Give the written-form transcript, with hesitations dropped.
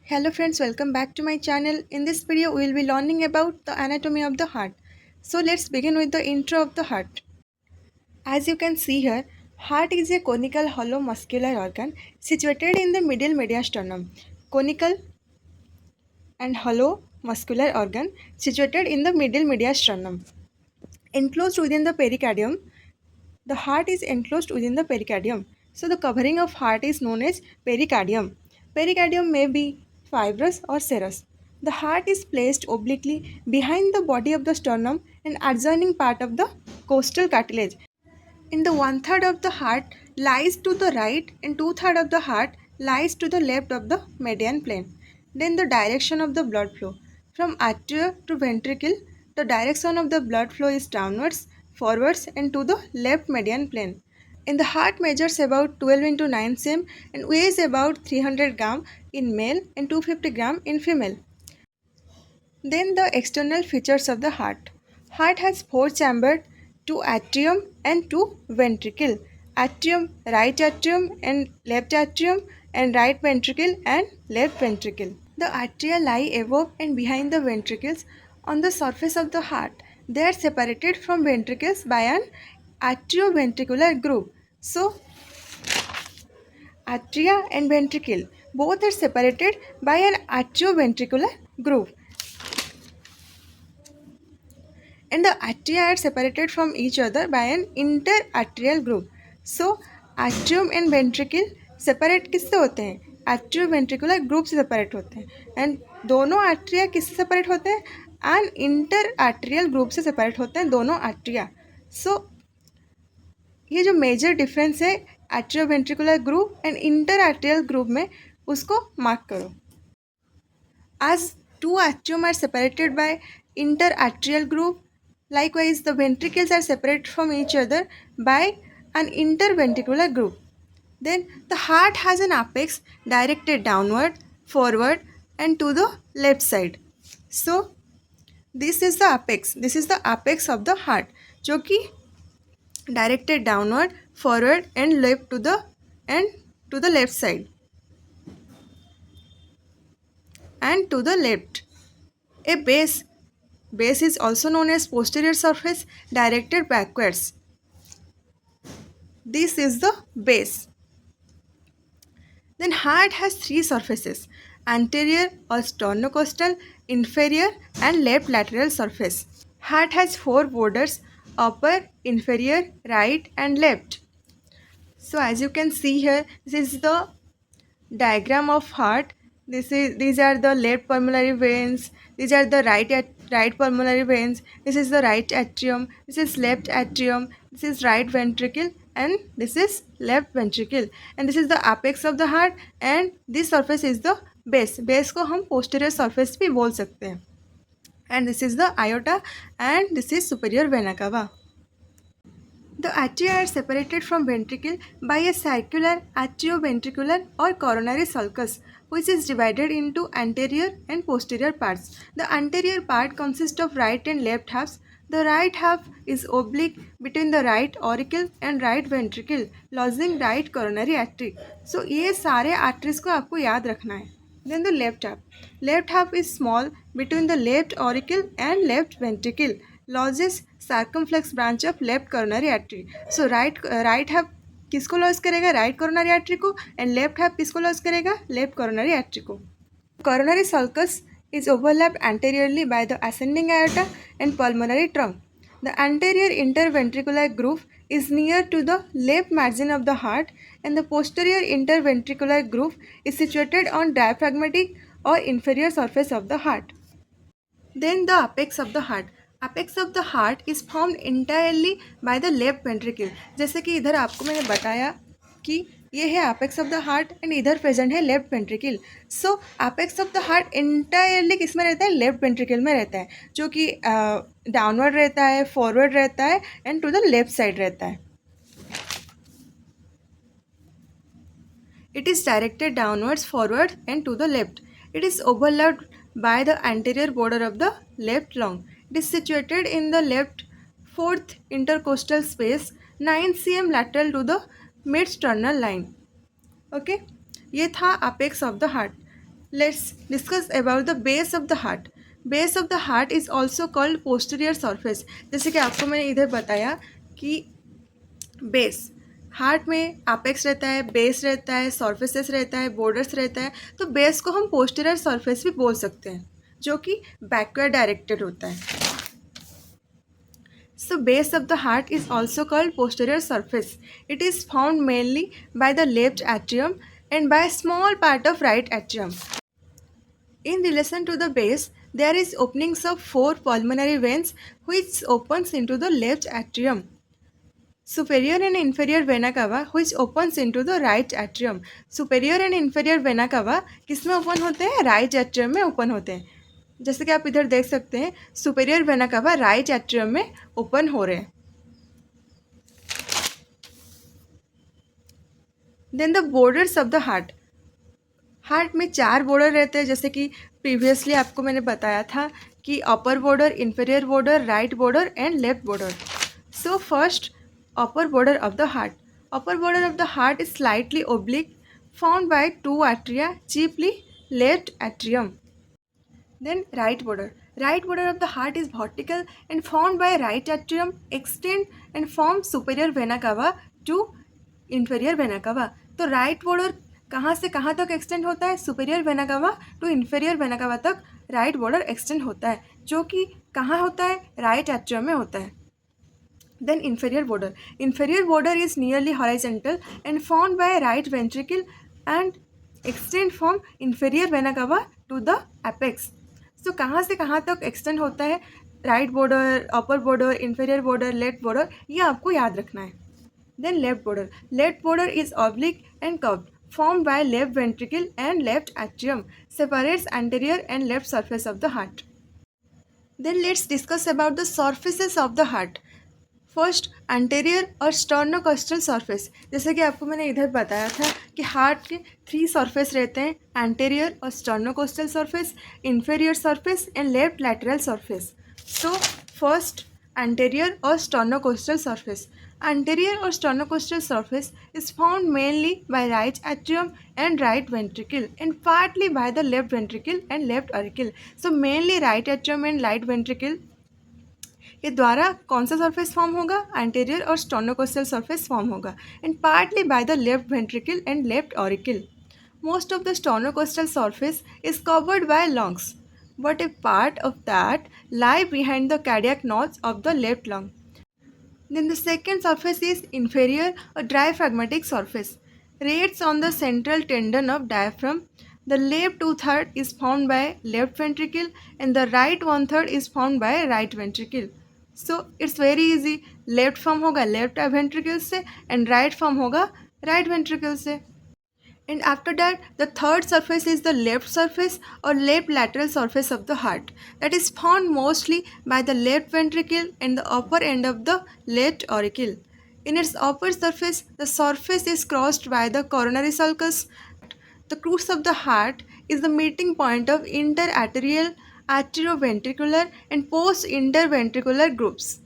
Hello friends, welcome back to my channel. In this video, we will be learning about the anatomy of the heart. So let's begin with the intro of the heart. As you can see here, heart is a conical hollow muscular organ situated in the middle mediastinum. Conical and hollow muscular organ situated in the middle mediastinum. Enclosed within the pericardium, the heart is enclosed within the pericardium. So the covering of heart is known as pericardium. Pericardium may be fibrous or serous. The heart is placed obliquely behind the body of the sternum and adjoining part of the costal cartilage. In the one third of the heart lies to the right and two third of the heart lies to the left of the median plane. Then the direction of the blood flow. From atria to ventricle, the direction of the blood flow is downwards, forwards and to the left median plane. In the heart measures about 12 into 9 cm and weighs about 300 gram in male and 250 gram in female. Then the external features of the heart. Heart has four chambers, two atrium and two ventricle. Atrium, right atrium and right ventricle and left ventricle. The atria lie above and behind the ventricles on the surface of the heart. They are separated from ventricles by an atrioventricular groove. So, atria and ventricle both are separated by an atrioventricular groove. And the atria are separated from each other by an interatrial groove. So atrium and ventricle separate किससे होते हैं? Atrioventricular group से separate होते हैं. And दोनों atria किससे separate होते हैं? An interatrial group से separate होते हैं दोनों atria. So ये जो मेजर डिफरेंस है एट्रियोवेंट्रिकुलर ग्रुप एंड इंटरआर्टियल ग्रुप में उसको मार्क करो. As two atrium are separated by interatrial groove, likewise the ventricles are separated from each other by an interventricular groove. Then the heart has an apex directed downward, forward and to the left side. So this is the apex. This is the apex of the heart जो कि directed downward, forward and to the left side and to the left. A base is also known as posterior surface directed backwards. This is the base. Then heart has three surfaces: anterior or sternocostal, inferior and left lateral surface. Heart has four borders: upper, inferior, right and left. So as you can see here, this is the diagram of heart. These are the left pulmonary veins. These are the right pulmonary veins. This is the right atrium. This is left atrium. This is right ventricle and this is left ventricle. And this is the apex of the heart. And this surface is the base. Base को हम posterior surface भी बोल सकते हैं. And this is the aorta and this is superior vena cava. The atria are separated from ventricle by a circular atrioventricular or coronary sulcus, which is divided into anterior and posterior parts. The anterior part consists of right and left halves. The right half is oblique between the right auricle and right ventricle, lodging right coronary artery. So ये सारे arteries को आपको याद रखना है. Then the left half. Left half is small between the left auricle and left ventricle, lodges circumflex branch of left coronary artery. So right half किसको laws करेगा? Right coronary artery को. एंड लेफ्ट हाफ किसको laws करेगा? Left coronary artery को. Coronary sulcus is overlapped anteriorly by the ascending aorta and pulmonary trunk. The anterior interventricular groove is near to the left margin of the heart and the posterior interventricular groove is situated on diaphragmatic or inferior surface of the heart. Then the apex of the heart. Apex of the heart is formed entirely by the left ventricle. जैसे कि इधर आपको मैंने बताया कि ये है apex of the heart and इधर प्रेजेंट है left ventricle. So apex of the heart entirely किस में रहता है? लेफ्ट वेंट्रिकल में रहता है, जो कि डाउनवर्ड रहता है, फॉरवर्ड रहता है and to the left side रहता है. It is directed downwards, forward and to the left. It is overlapped by the anterior border of the left lung. It is situated in the left fourth intercostal space 9 cm lateral to the mid-sternal line. Okay, ये था apex of the heart. Let's discuss about the base of the heart. Base of the heart is also called posterior surface. जैसे कि आपको मैंने इधर बताया कि base heart में अपेक्स रहता है, बेस रहता है, सर्फेसेस रहता है, बॉर्डर्स रहता है. तो बेस को हम पोस्टीरियर सरफेस भी बोल सकते हैं जो कि बैकवर्ड डायरेक्टेड होता है. So base of the heart is also called posterior surface. It is found mainly by the left atrium and by a small part of right atrium. In relation to the base, there is openings of four pulmonary veins which opens into the left atrium. Superior and inferior vena cava which opens into the right atrium. Superior and inferior vena cava किसमें open होते हैं? Right atrium में open होते हैं. जैसे कि आप इधर देख सकते हैं superior vena cava right atrium में ओपन हो रहे हैं. Then the borders of the heart में चार बॉर्डर रहते हैं. जैसे कि प्रीवियसली आपको मैंने बताया था कि upper border, inferior border, right border and left border. So first upper border of the heart. Upper border of the heart is slightly oblique, formed by two atria, chiefly left atrium. Then right border. Right border of the heart is vertical and formed by right atrium, extend and form superior vena cava to inferior vena cava. तो right border कहाँ से कहाँ तक extend होता है? Superior vena cava to inferior vena cava तक right border extend होता है, जो कि कहाँ होता है? राइट एट्रियम में होता है. Then inferior border. Inferior border is nearly horizontal and formed by right ventricle and extend from inferior vena cava to the apex. So कहाँ से कहाँ तक extend होता है? Right border, upper border, inferior border, left border, ये आपको याद रखना है. Then left border. Left border is oblique and curved, formed by left ventricle and left atrium, separates anterior and left surface of the heart. Then let's discuss about the surfaces of the heart. First anterior और sternocostal surface. जैसे कि आपको मैंने इधर बताया था कि heart के थ्री सरफेस रहते हैं, एंटेरियर और sternocostal surface, inferior surface and left lateral surface. So first anterior और sternocostal surface. Anterior or sternocostal surface is found mainly by right atrium and right ventricle and partly by the left ventricle and left auricle. So mainly right atrium and right ventricle के द्वारा कौन सा surface form होगा? Anterior और sternocostal surface form होगा and partly by the left ventricle and left auricle. Most of the sternocostal surface is covered by lungs, but a part of that lie behind the cardiac nodes of the left lung. Then the second surface is inferior or diaphragmatic surface. Rests on the central tendon of diaphragm. The left two-third is formed by left ventricle and the right one-third is formed by right ventricle. So it's very easy. Left form होगा left ventricle से and right form होगा right ventricle से. And after that, the third surface is the left surface or left lateral surface of the heart, that is found mostly by the left ventricle and the upper end of the left auricle. In its upper surface is crossed by the coronary sulcus. The crux of the heart is the meeting point of interarterial, arterioventricular and post-interventricular groups.